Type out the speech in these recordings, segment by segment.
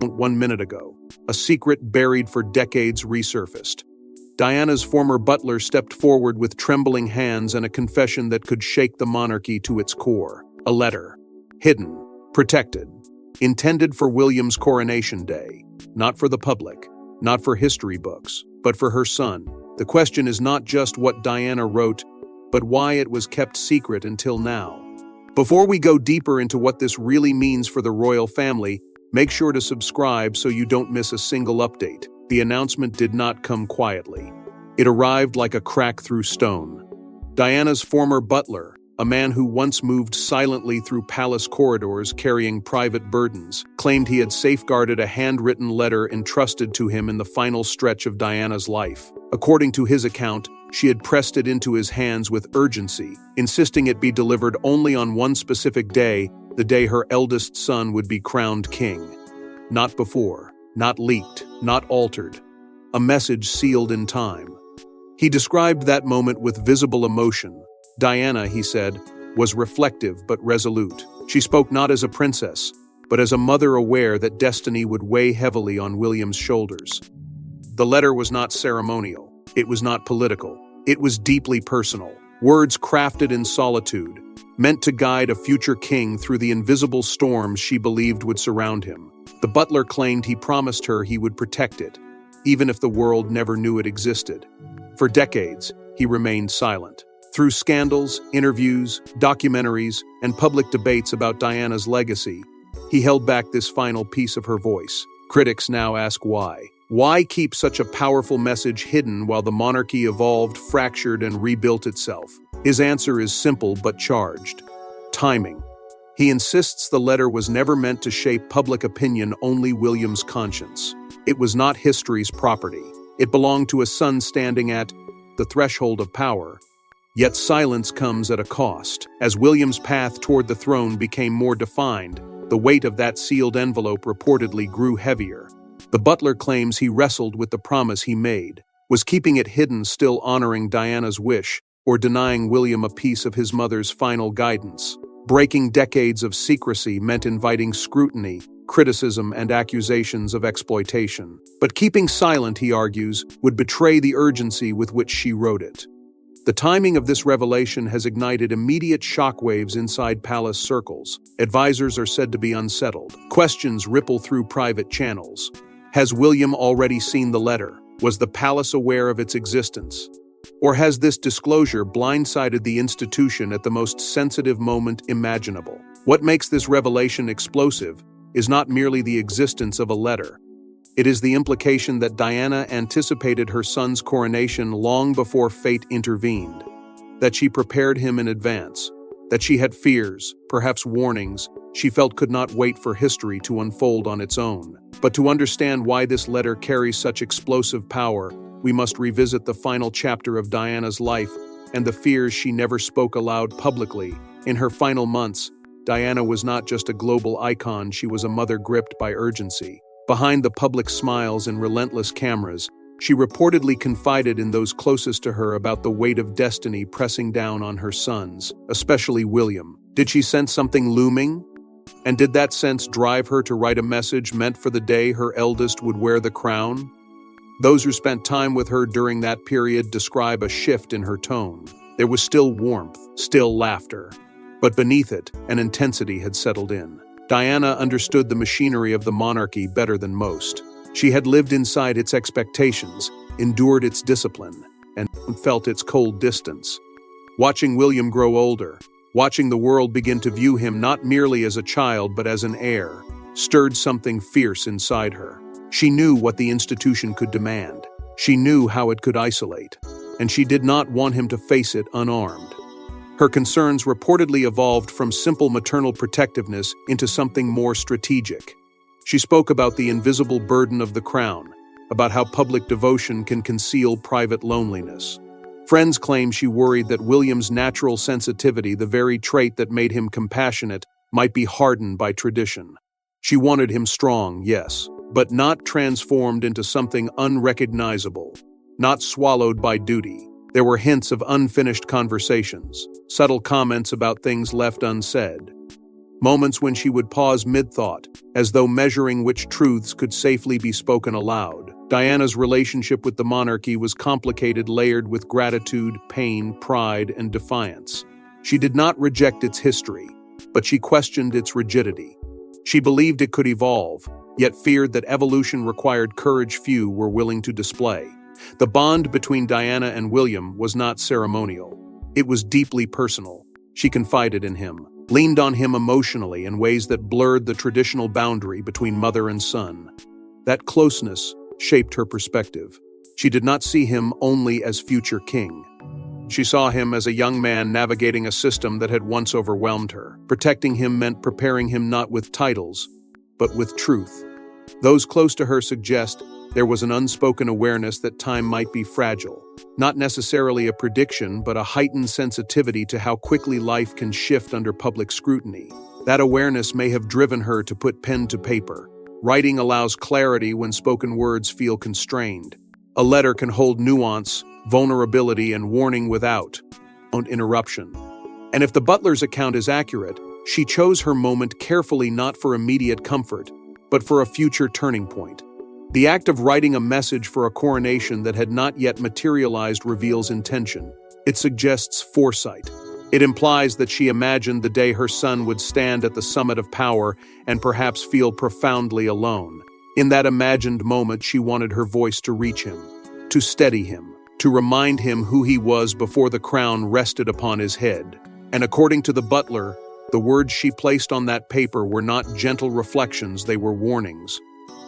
1 minute ago. A secret buried for decades resurfaced. Diana's former butler stepped forward with trembling hands and a confession that could shake the monarchy to its core. A letter. Hidden. Protected. Intended for William's coronation day. Not for the public. Not for history books. But for her son. The question is not just what Diana wrote, but why it was kept secret until now. Before we go deeper into what this really means for the royal family, make sure to subscribe so you don't miss a single update. The announcement did not come quietly. It arrived like a crack through stone. Diana's former butler, a man who once moved silently through palace corridors carrying private burdens, claimed he had safeguarded a handwritten letter entrusted to him in the final stretch of Diana's life. According to his account, she had pressed it into his hands with urgency, insisting it be delivered only on one specific day, the day her eldest son would be crowned king. Not before, not leaked, not altered. A message sealed in time. He described that moment with visible emotion. Diana, he said, was reflective but resolute. She spoke not as a princess, but as a mother aware that destiny would weigh heavily on William's shoulders. The letter was not ceremonial. It was not political. It was deeply personal. Words crafted in solitude, meant to guide a future king through the invisible storms she believed would surround him. The butler claimed he promised her he would protect it, even if the world never knew it existed. For decades, he remained silent. Through scandals, interviews, documentaries, and public debates about Diana's legacy, he held back this final piece of her voice. Critics now ask why. Why keep such a powerful message hidden while the monarchy evolved, fractured, and rebuilt itself? His answer is simple but charged. Timing. He insists the letter was never meant to shape public opinion, only William's conscience. It was not history's property. It belonged to a son standing at the threshold of power. Yet silence comes at a cost. As William's path toward the throne became more defined, the weight of that sealed envelope reportedly grew heavier. The butler claims he wrestled with the promise he made. Was keeping it hidden still honoring Diana's wish, or denying William a piece of his mother's final guidance? Breaking decades of secrecy meant inviting scrutiny, criticism, and accusations of exploitation. But keeping silent, he argues, would betray the urgency with which she wrote it. The timing of this revelation has ignited immediate shockwaves inside palace circles. Advisors are said to be unsettled. Questions ripple through private channels. Has William already seen the letter? Was the palace aware of its existence? Or has this disclosure blindsided the institution at the most sensitive moment imaginable? What makes this revelation explosive is not merely the existence of a letter. It is the implication that Diana anticipated her son's coronation long before fate intervened, that she prepared him in advance, that she had fears, perhaps warnings, she felt could not wait for history to unfold on its own. But to understand why this letter carries such explosive power, we must revisit the final chapter of Diana's life and the fears she never spoke aloud publicly. In her final months, Diana was not just a global icon, she was a mother gripped by urgency. Behind the public smiles and relentless cameras, she reportedly confided in those closest to her about the weight of destiny pressing down on her sons, especially William. Did she sense something looming? And did that sense drive her to write a message meant for the day her eldest would wear the crown? Those who spent time with her during that period describe a shift in her tone. There was still warmth, still laughter. But beneath it, an intensity had settled in. Diana understood the machinery of the monarchy better than most. She had lived inside its expectations, endured its discipline, and felt its cold distance. Watching William grow older, watching the world begin to view him not merely as a child but as an heir, stirred something fierce inside her. She knew what the institution could demand. She knew how it could isolate, and she did not want him to face it unarmed. Her concerns reportedly evolved from simple maternal protectiveness into something more strategic. She spoke about the invisible burden of the crown, about how public devotion can conceal private loneliness. Friends claim she worried that William's natural sensitivity, the very trait that made him compassionate, might be hardened by tradition. She wanted him strong, yes, but not transformed into something unrecognizable, not swallowed by duty. There were hints of unfinished conversations, subtle comments about things left unsaid. moments when she would pause mid-thought, as though measuring which truths could safely be spoken aloud. Diana's relationship with the monarchy was complicated, layered with gratitude, pain, pride, and defiance. She did not reject its history, but she questioned its rigidity. She believed it could evolve, yet feared that evolution required courage few were willing to display. The bond between Diana and William was not ceremonial. It was deeply personal. She confided in him, leaned on him emotionally in ways that blurred the traditional boundary between mother and son. That closeness shaped her perspective. She did not see him only as future king. She saw him as a young man navigating a system that had once overwhelmed her. Protecting him meant preparing him not with titles, but with truth. Those close to her suggest there was an unspoken awareness that time might be fragile. Not necessarily a prediction, but a heightened sensitivity to how quickly life can shift under public scrutiny. That awareness may have driven her to put pen to paper. Writing allows clarity when spoken words feel constrained. A letter can hold nuance, vulnerability, and warning without interruption. And if the butler's account is accurate, she chose her moment carefully, not for immediate comfort, but for a future turning point. The act of writing a message for a coronation that had not yet materialized reveals intention. It suggests foresight. It implies that she imagined the day her son would stand at the summit of power and perhaps feel profoundly alone. In that imagined moment, she wanted her voice to reach him, to steady him, to remind him who he was before the crown rested upon his head. And according to the butler, the words she placed on that paper were not gentle reflections, they were warnings.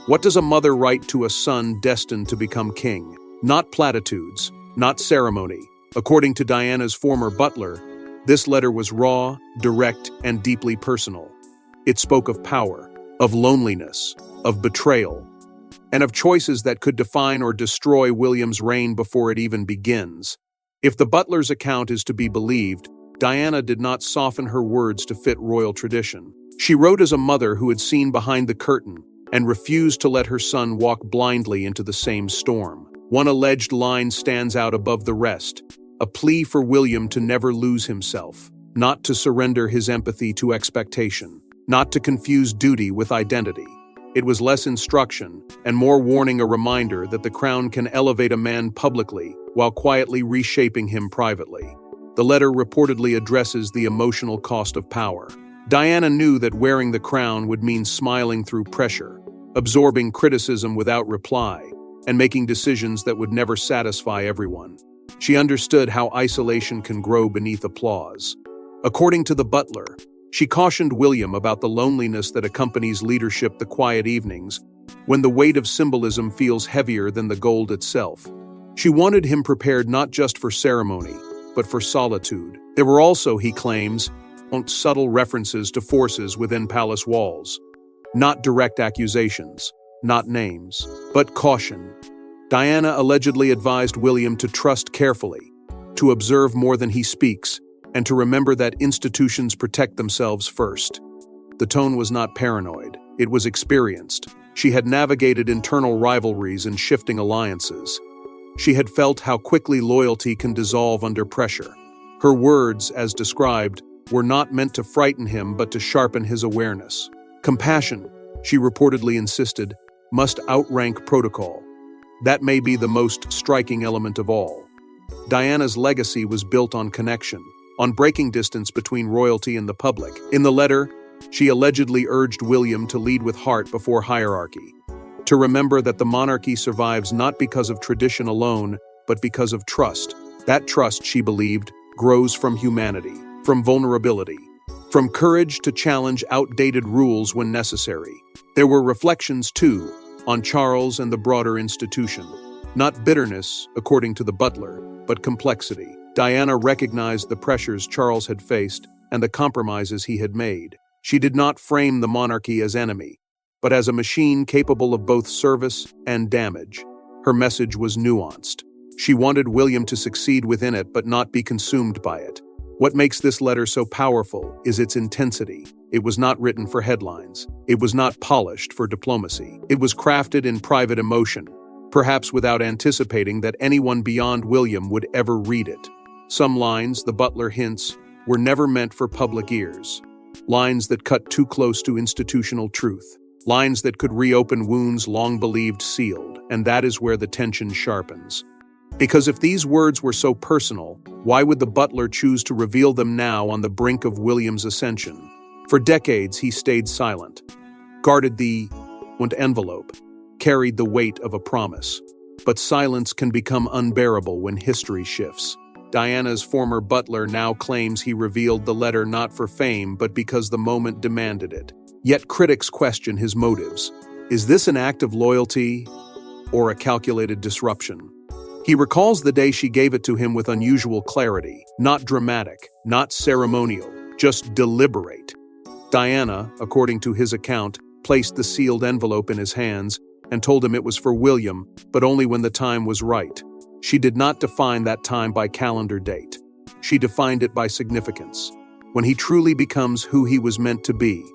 What does a mother write to a son destined to become king? Not platitudes, not ceremony. According to Diana's former butler, this letter was raw, direct, and deeply personal. It spoke of power, of loneliness, of betrayal, and of choices that could define or destroy William's reign before it even begins. If the butler's account is to be believed, Diana did not soften her words to fit royal tradition. She wrote as a mother who had seen behind the curtain and refused to let her son walk blindly into the same storm. One alleged line stands out above the rest, a plea for William to never lose himself, not to surrender his empathy to expectation, not to confuse duty with identity. It was less instruction and more warning, a reminder that the crown can elevate a man publicly while quietly reshaping him privately. The letter reportedly addresses the emotional cost of power. Diana knew that wearing the crown would mean smiling through pressure, absorbing criticism without reply, and making decisions that would never satisfy everyone. She understood how isolation can grow beneath applause. According to the butler, she cautioned William about the loneliness that accompanies leadership, the quiet evenings, when the weight of symbolism feels heavier than the gold itself. She wanted him prepared not just for ceremony, but for solitude. There were also, he claims, subtle references to forces within palace walls. Not direct accusations, not names, but caution. Diana allegedly advised William to trust carefully, to observe more than he speaks, and to remember that institutions protect themselves first. The tone was not paranoid, it was experienced. She had navigated internal rivalries and shifting alliances. She had felt how quickly loyalty can dissolve under pressure. Her words, as described, were not meant to frighten him but to sharpen his awareness. Compassion, she reportedly insisted, must outrank protocol. That may be the most striking element of all. Diana's legacy was built on connection, on breaking distance between royalty and the public. In the letter, she allegedly urged William to lead with heart before hierarchy, to remember that the monarchy survives not because of tradition alone, but because of trust. That trust, she believed, grows from humanity, from vulnerability, from courage to challenge outdated rules when necessary. There were reflections, too, on Charles and the broader institution. Not bitterness, according to the butler, but complexity. Diana recognized the pressures Charles had faced and the compromises he had made. She did not frame the monarchy as enemy, but as a machine capable of both service and damage. Her message was nuanced. She wanted William to succeed within it but not be consumed by it. What makes this letter so powerful is its intensity. It was not written for headlines. It was not polished for diplomacy. It was crafted in private emotion, perhaps without anticipating that anyone beyond William would ever read it. Some lines, the butler hints, were never meant for public ears. lines that cut too close to institutional truth, lines that could reopen wounds long believed sealed, and that is where the tension sharpens. Because if these words were so personal, why would the butler choose to reveal them now on the brink of William's ascension? For decades he stayed silent, guarded the envelope, carried the weight of a promise. But silence can become unbearable when history shifts. Diana's former butler now claims he revealed the letter not for fame but because the moment demanded it. Yet critics question his motives. Is this an act of loyalty or a calculated disruption? He recalls the day she gave it to him with unusual clarity, not dramatic, not ceremonial, just deliberate. Diana, according to his account, placed the sealed envelope in his hands and told him it was for William, but only when the time was right. She did not define that time by calendar date. She defined it by significance. When he truly becomes who he was meant to be,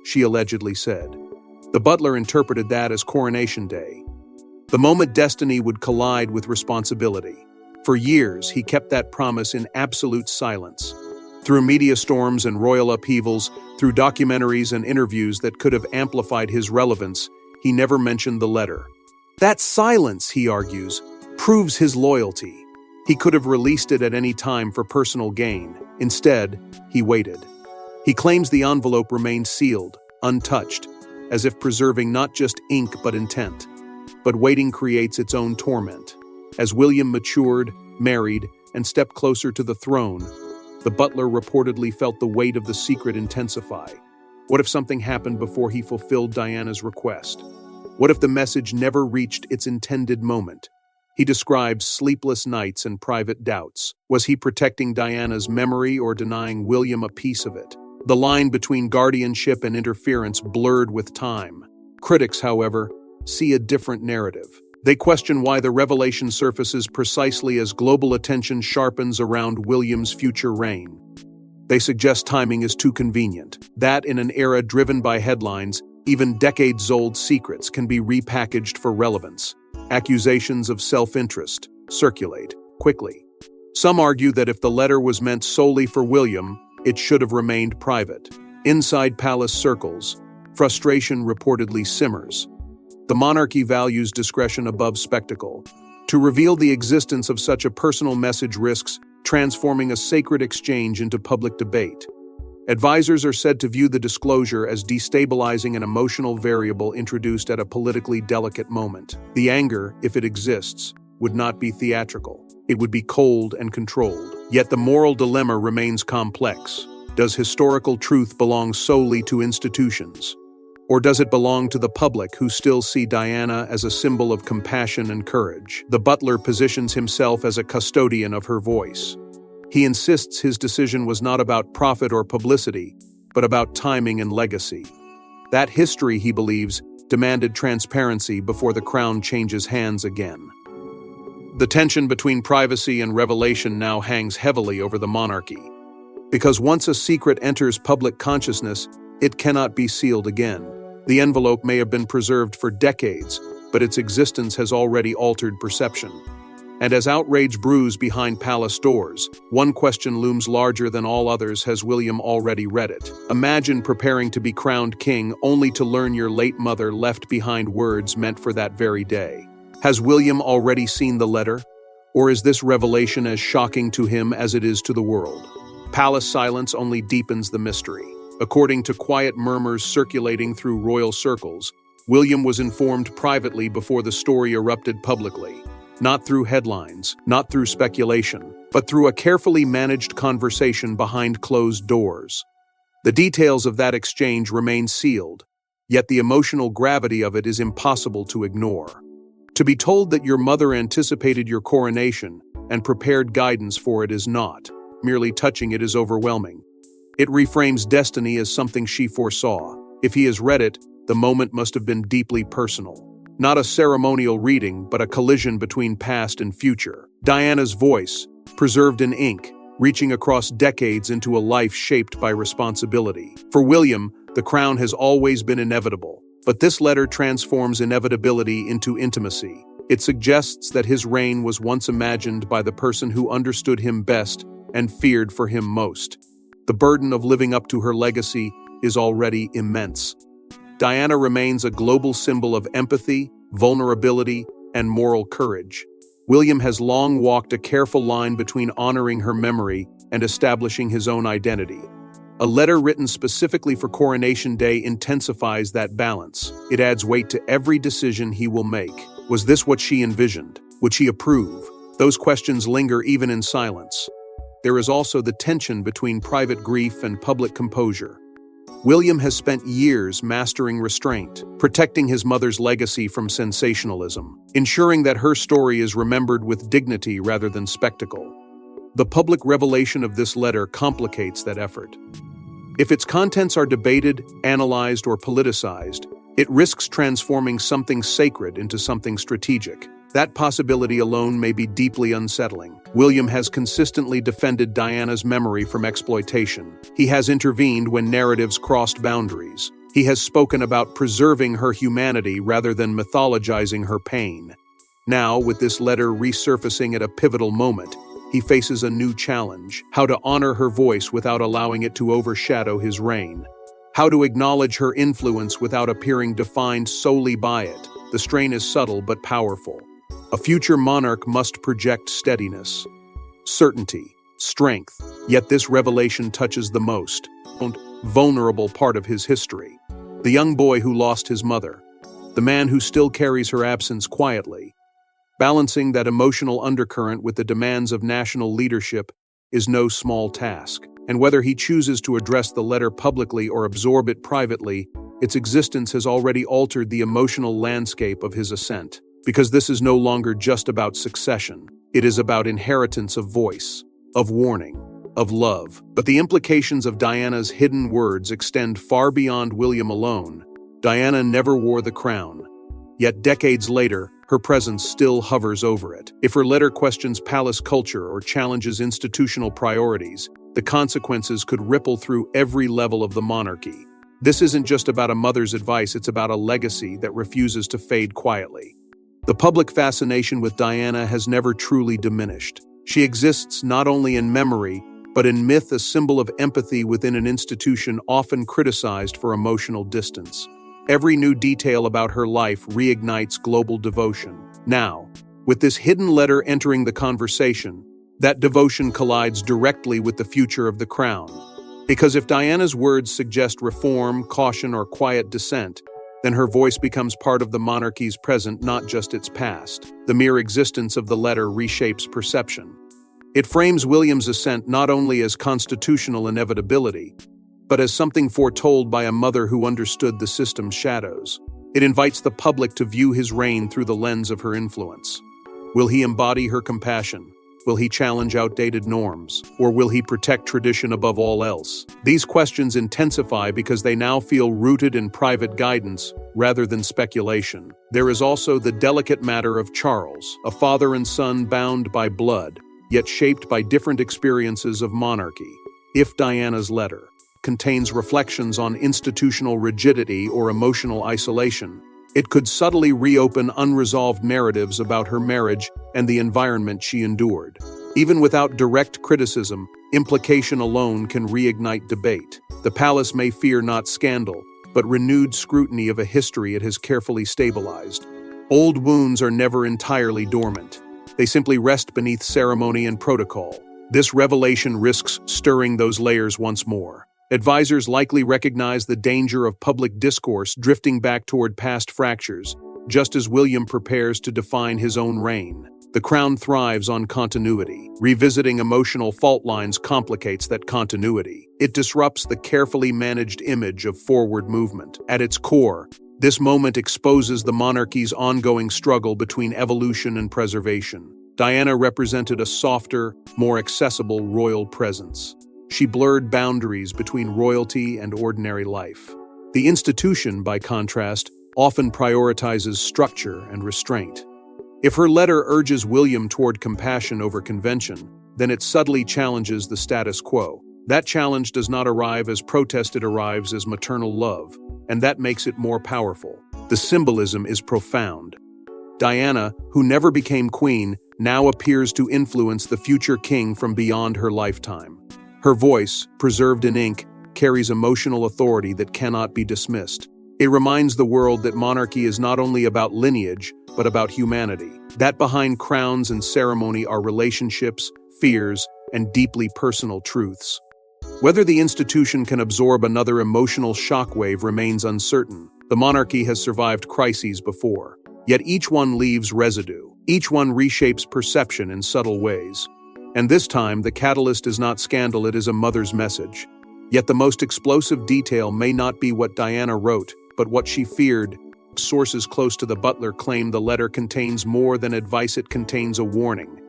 she allegedly said. The butler interpreted that as Coronation Day, the moment destiny would collide with responsibility. For years, he kept that promise in absolute silence. Through media storms and royal upheavals, through documentaries and interviews that could have amplified his relevance, he never mentioned the letter. That silence, he argues, proves his loyalty. He could have released it at any time for personal gain. Instead, he waited. He claims the envelope remained sealed, untouched, as if preserving not just ink but intent. But waiting creates its own torment. As William matured, married, and stepped closer to the throne, the butler reportedly felt the weight of the secret intensify. What if something happened before he fulfilled Diana's request? What if the message never reached its intended moment? He describes sleepless nights and private doubts. Was he protecting Diana's memory or denying William a piece of it? The line between guardianship and interference blurred with time. Critics, however, see a different narrative. They question why the revelation surfaces precisely as global attention sharpens around William's future reign. They suggest timing is too convenient, that in an era driven by headlines, even decades-old secrets can be repackaged for relevance. Accusations of self-interest circulate quickly. Some argue that if the letter was meant solely for William, it should have remained private. Inside palace circles, frustration reportedly simmers. The monarchy values discretion above spectacle. To reveal the existence of such a personal message risks transforming a sacred exchange into public debate. Advisors are said to view the disclosure as destabilizing an emotional variable introduced at a politically delicate moment. The anger, if it exists, would not be theatrical. It would be cold and controlled. Yet the moral dilemma remains complex. Does historical truth belong solely to institutions? Or does it belong to the public who still see Diana as a symbol of compassion and courage? The butler positions himself as a custodian of her voice. He insists his decision was not about profit or publicity, but about timing and legacy. That history, he believes, demanded transparency before the crown changes hands again. The tension between privacy and revelation now hangs heavily over the monarchy. Because once a secret enters public consciousness, it cannot be sealed again. The envelope may have been preserved for decades, but its existence has already altered perception. And as outrage brews behind palace doors, one question looms larger than all others. Has William already read it? Imagine preparing to be crowned king only to learn your late mother left behind words meant for that very day. Has William already seen the letter? Or is this revelation as shocking to him as it is to the world? Palace silence only deepens the mystery. According to quiet murmurs circulating through royal circles, William was informed privately before the story erupted publicly. Not through headlines, not through speculation, but through a carefully managed conversation behind closed doors. The details of that exchange remain sealed, yet the emotional gravity of it is impossible to ignore. To be told that your mother anticipated your coronation and prepared guidance for it is not. Merely touching it is overwhelming. It reframes destiny as something she foresaw. If he has read it, the moment must have been deeply personal. Not a ceremonial reading, but a collision between past and future. Diana's voice, preserved in ink, reaching across decades into a life shaped by responsibility. For William, the crown has always been inevitable, but this letter transforms inevitability into intimacy. It suggests that his reign was once imagined by the person who understood him best and feared for him most. The burden of living up to her legacy is already immense. Diana remains a global symbol of empathy, vulnerability, and moral courage. William has long walked a careful line between honoring her memory and establishing his own identity. A letter written specifically for Coronation Day intensifies that balance. It adds weight to every decision he will make. Was this what she envisioned? Would she approve? Those questions linger even in silence. There is also the tension between private grief and public composure. William has spent years mastering restraint, protecting his mother's legacy from sensationalism, ensuring that her story is remembered with dignity rather than spectacle. The public revelation of this letter complicates that effort. If its contents are debated, analyzed, or politicized, it risks transforming something sacred into something strategic. That possibility alone may be deeply unsettling. William has consistently defended Diana's memory from exploitation. He has intervened when narratives crossed boundaries. He has spoken about preserving her humanity rather than mythologizing her pain. Now, with this letter resurfacing at a pivotal moment, he faces a new challenge: how to honor her voice without allowing it to overshadow his reign. How to acknowledge her influence without appearing defined solely by it. The strain is subtle but powerful. A future monarch must project steadiness, certainty, strength, yet this revelation touches the most vulnerable part of his history. The young boy who lost his mother, the man who still carries her absence quietly. Balancing that emotional undercurrent with the demands of national leadership is no small task. And whether he chooses to address the letter publicly or absorb it privately, its existence has already altered the emotional landscape of his ascent. Because this is no longer just about succession. It is about inheritance of voice, of warning, of love. But the implications of Diana's hidden words extend far beyond William alone. Diana never wore the crown. Yet decades later, her presence still hovers over it. If her letter questions palace culture or challenges institutional priorities, the consequences could ripple through every level of the monarchy. This isn't just about a mother's advice, it's about a legacy that refuses to fade quietly. The public fascination with Diana has never truly diminished. She exists not only in memory, but in myth, a symbol of empathy within an institution often criticized for emotional distance. Every new detail about her life reignites global devotion. Now, with this hidden letter entering the conversation, that devotion collides directly with the future of the crown. Because if Diana's words suggest reform, caution, or quiet dissent, then her voice becomes part of the monarchy's present, not just its past. The mere existence of the letter reshapes perception. It frames William's ascent not only as constitutional inevitability, but as something foretold by a mother who understood the system's shadows. It invites the public to view his reign through the lens of her influence. Will he embody her compassion? Will he challenge outdated norms? Or will he protect tradition above all else? These questions intensify because they now feel rooted in private guidance rather than speculation. There is also the delicate matter of Charles, a father and son bound by blood, yet shaped by different experiences of monarchy. If Diana's letter contains reflections on institutional rigidity or emotional isolation, it could subtly reopen unresolved narratives about her marriage and the environment she endured. Even without direct criticism, implication alone can reignite debate. The palace may fear not scandal, but renewed scrutiny of a history it has carefully stabilized. Old wounds are never entirely dormant. They simply rest beneath ceremony and protocol. This revelation risks stirring those layers once more. Advisors likely recognize the danger of public discourse drifting back toward past fractures, just as William prepares to define his own reign. The crown thrives on continuity. Revisiting emotional fault lines complicates that continuity. It disrupts the carefully managed image of forward movement. At its core, this moment exposes the monarchy's ongoing struggle between evolution and preservation. Diana represented a softer, more accessible royal presence. She blurred boundaries between royalty and ordinary life. The institution, by contrast, often prioritizes structure and restraint. If her letter urges William toward compassion over convention, then it subtly challenges the status quo. That challenge does not arrive as protest, it arrives as maternal love, and that makes it more powerful. The symbolism is profound. Diana, who never became queen, now appears to influence the future king from beyond her lifetime. Her voice, preserved in ink, carries emotional authority that cannot be dismissed. It reminds the world that monarchy is not only about lineage, but about humanity. That behind crowns and ceremony are relationships, fears, and deeply personal truths. Whether the institution can absorb another emotional shockwave remains uncertain. The monarchy has survived crises before, yet each one leaves residue. Each one reshapes perception in subtle ways. And this time, the catalyst is not scandal, it is a mother's message. Yet the most explosive detail may not be what Diana wrote, but what she feared. Sources close to the Butler claim the letter contains more than advice, it contains a warning.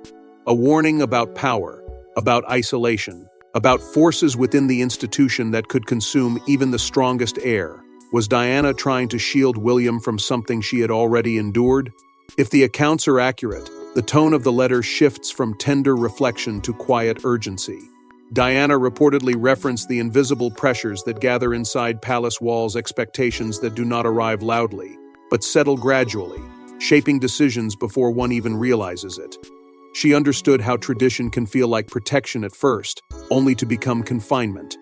A warning about power, about isolation, about forces within the institution that could consume even the strongest heir. Was Diana trying to shield William from something she had already endured? If the accounts are accurate, the tone of the letter shifts from tender reflection to quiet urgency. Diana reportedly referenced the invisible pressures that gather inside palace walls, expectations that do not arrive loudly, but settle gradually, shaping decisions before one even realizes it. She understood how tradition can feel like protection at first, only to become confinement.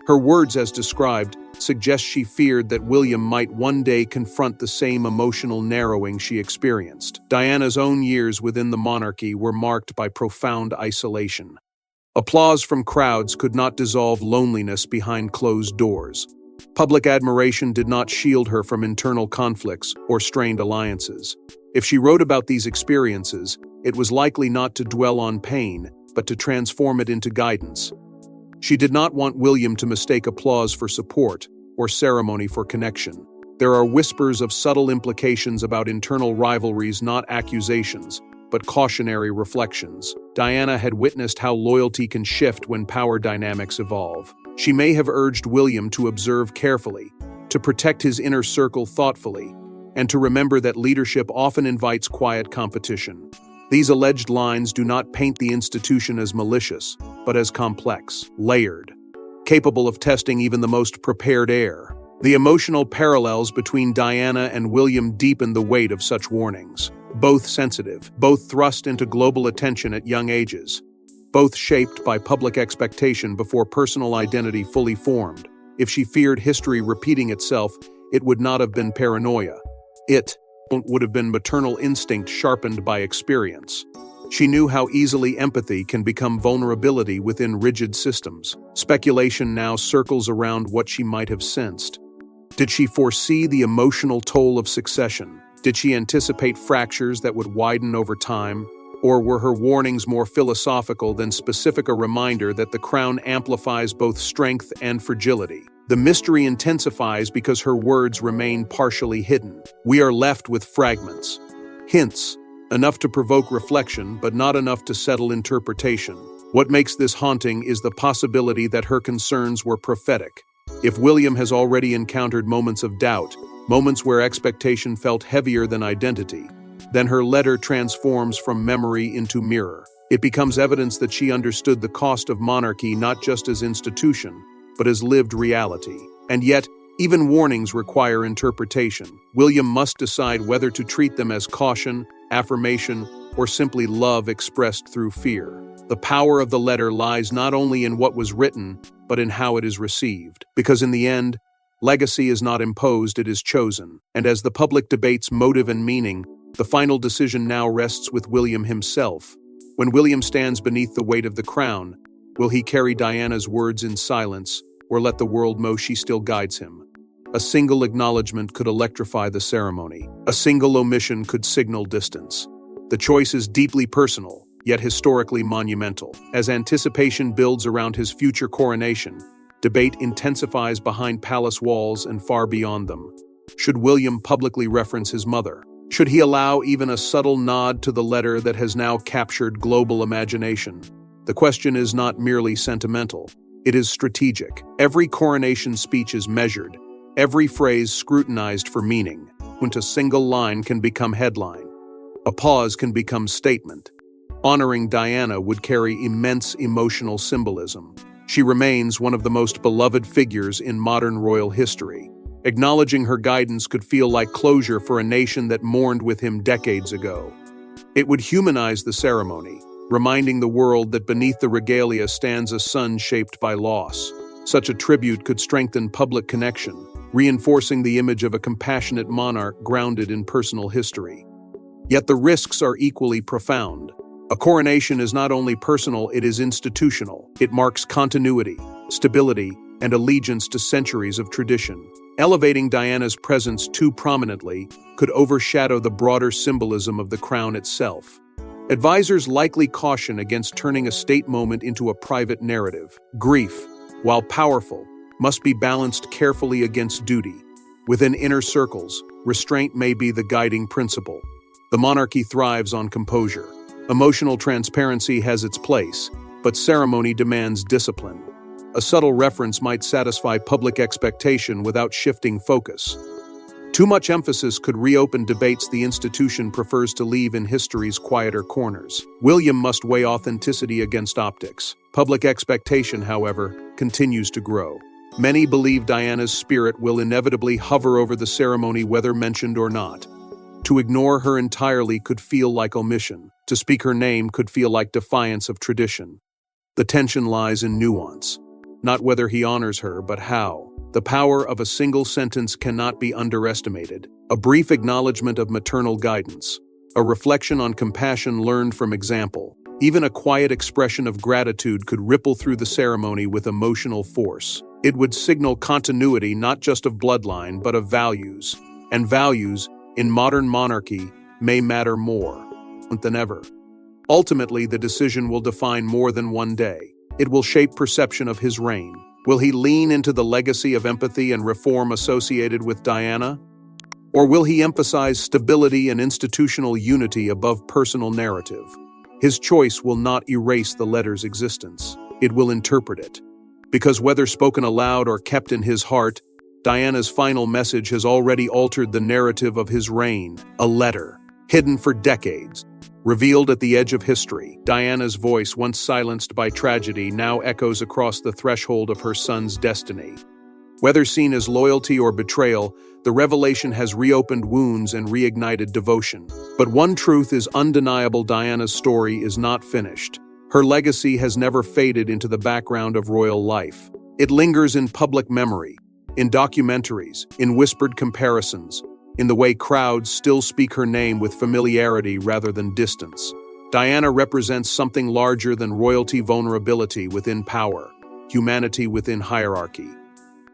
Her words, as described, suggest she feared that William might one day confront the same emotional narrowing she experienced. Diana's own years within the monarchy were marked by profound isolation. Applause from crowds could not dissolve loneliness behind closed doors. Public admiration did not shield her from internal conflicts or strained alliances. If she wrote about these experiences, it was likely not to dwell on pain, but to transform it into guidance. She did not want William to mistake applause for support or ceremony for connection. There are whispers of subtle implications about internal rivalries, not accusations, but cautionary reflections. Diana had witnessed how loyalty can shift when power dynamics evolve. She may have urged William to observe carefully, to protect his inner circle thoughtfully, and to remember that leadership often invites quiet competition. These alleged lines do not paint the institution as malicious, but as complex, layered, capable of testing even the most prepared heir. The emotional parallels between Diana and William deepen the weight of such warnings. Both sensitive, both thrust into global attention at young ages, both shaped by public expectation before personal identity fully formed. If she feared history repeating itself, it would not have been paranoia. It would have been maternal instinct sharpened by experience. She knew how easily empathy can become vulnerability within rigid systems. Speculation now circles around what she might have sensed. Did she foresee the emotional toll of succession? Did she anticipate fractures that would widen over time? Or were her warnings more philosophical than specific, a reminder that the crown amplifies both strength and fragility? The mystery intensifies because her words remain partially hidden. We are left with fragments, hints, enough to provoke reflection, but not enough to settle interpretation. What makes this haunting is the possibility that her concerns were prophetic. If William has already encountered moments of doubt, moments where expectation felt heavier than identity, then her letter transforms from memory into mirror. It becomes evidence that she understood the cost of monarchy not just as institution, but as lived reality. And yet, even warnings require interpretation. William must decide whether to treat them as caution, affirmation, or simply love expressed through fear. The power of the letter lies not only in what was written, but in how it is received. Because in the end, legacy is not imposed, it is chosen. And as the public debates motive and meaning, the final decision now rests with William himself. When William stands beneath the weight of the crown, will he carry Diana's words in silence, or let the world know she still guides him? A single acknowledgement could electrify the ceremony. A single omission could signal distance. The choice is deeply personal, yet historically monumental. As anticipation builds around his future coronation, debate intensifies behind palace walls and far beyond them. Should William publicly reference his mother? Should he allow even a subtle nod to the letter that has now captured global imagination? The question is not merely sentimental. It is strategic. Every coronation speech is measured, every phrase scrutinized for meaning. When a single line can become headline, a pause can become statement. Honoring Diana would carry immense emotional symbolism. She remains one of the most beloved figures in modern royal history. Acknowledging her guidance could feel like closure for a nation that mourned with him decades ago. It would humanize the ceremony, reminding the world that beneath the regalia stands a sun shaped by loss. Such a tribute could strengthen public connection, reinforcing the image of a compassionate monarch grounded in personal history. Yet the risks are equally profound. A coronation is not only personal, it is institutional. It marks continuity, stability, and allegiance to centuries of tradition. Elevating Diana's presence too prominently could overshadow the broader symbolism of the crown itself. Advisors likely caution against turning a state moment into a private narrative. Grief, while powerful, must be balanced carefully against duty. Within inner circles, restraint may be the guiding principle. The monarchy thrives on composure. Emotional transparency has its place, but ceremony demands discipline. A subtle reference might satisfy public expectation without shifting focus. Too much emphasis could reopen debates the institution prefers to leave in history's quieter corners. William must weigh authenticity against optics. Public expectation, however, continues to grow. Many believe Diana's spirit will inevitably hover over the ceremony whether mentioned or not. To ignore her entirely could feel like omission. To speak her name could feel like defiance of tradition. The tension lies in nuance. Not whether he honors her, but how. The power of a single sentence cannot be underestimated. A brief acknowledgement of maternal guidance. A reflection on compassion learned from example. Even a quiet expression of gratitude could ripple through the ceremony with emotional force. It would signal continuity not just of bloodline, but of values. And values, in modern monarchy, may matter more than ever. Ultimately, the decision will define more than one day. It will shape perception of his reign. Will he lean into the legacy of empathy and reform associated with Diana? Or will he emphasize stability and institutional unity above personal narrative? His choice will not erase the letter's existence. It will interpret it. Because whether spoken aloud or kept in his heart, Diana's final message has already altered the narrative of his reign. A letter, hidden for decades, revealed at the edge of history. Diana's voice, once silenced by tragedy, now echoes across the threshold of her son's destiny. Whether seen as loyalty or betrayal, the revelation has reopened wounds and reignited devotion. But one truth is undeniable: Diana's story is not finished. Her legacy has never faded into the background of royal life. It lingers in public memory, in documentaries, in whispered comparisons, in the way crowds still speak her name with familiarity rather than distance. Diana represents something larger than royalty: vulnerability within power, humanity within hierarchy.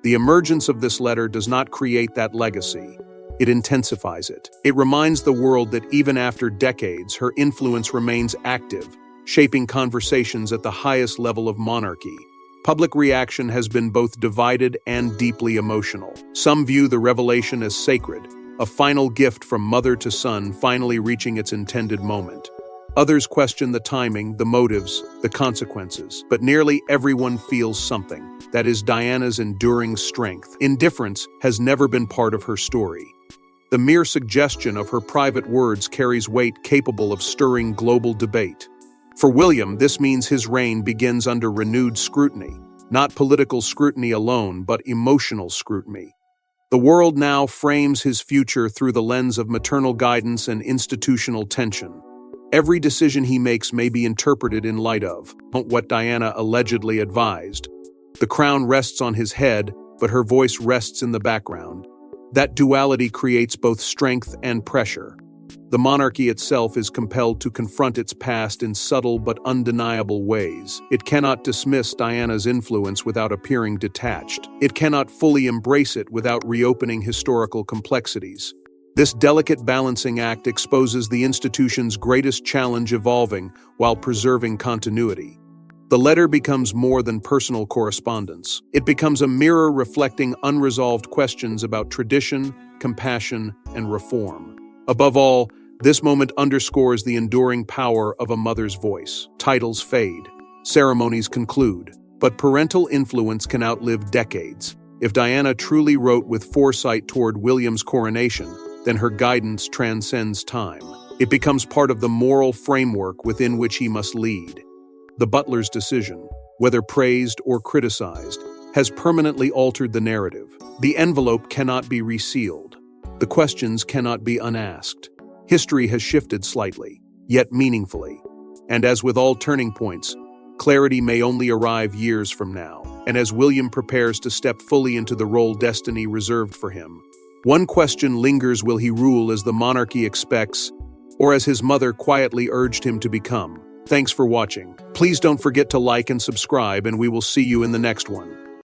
The emergence of this letter does not create that legacy. It intensifies it. It reminds the world that even after decades, her influence remains active, shaping conversations at the highest level of monarchy. Public reaction has been both divided and deeply emotional. Some view the revelation as sacred, a final gift from mother to son finally reaching its intended moment. Others question the timing, the motives, the consequences, but nearly everyone feels something. That is Diana's enduring strength. Indifference has never been part of her story. The mere suggestion of her private words carries weight capable of stirring global debate. For William, this means his reign begins under renewed scrutiny, not political scrutiny alone, but emotional scrutiny. The world now frames his future through the lens of maternal guidance and institutional tension. Every decision he makes may be interpreted in light of what Diana allegedly advised. The crown rests on his head, but her voice rests in the background. That duality creates both strength and pressure. The monarchy itself is compelled to confront its past in subtle but undeniable ways. It cannot dismiss Diana's influence without appearing detached. It cannot fully embrace it without reopening historical complexities. This delicate balancing act exposes the institution's greatest challenge: evolving while preserving continuity. The letter becomes more than personal correspondence. It becomes a mirror reflecting unresolved questions about tradition, compassion, and reform. Above all, this moment underscores the enduring power of a mother's voice. Titles fade, ceremonies conclude, but parental influence can outlive decades. If Diana truly wrote with foresight toward William's coronation, then her guidance transcends time. It becomes part of the moral framework within which he must lead. The butler's decision, whether praised or criticized, has permanently altered the narrative. The envelope cannot be resealed. The questions cannot be unasked. History has shifted slightly, yet meaningfully. And as with all turning points, clarity may only arrive years from now. And as William prepares to step fully into the role destiny reserved for him, one question lingers: will he rule as the monarchy expects, or as his mother quietly urged him to become? Thanks for watching. Please don't forget to like and subscribe, and we will see you in the next one.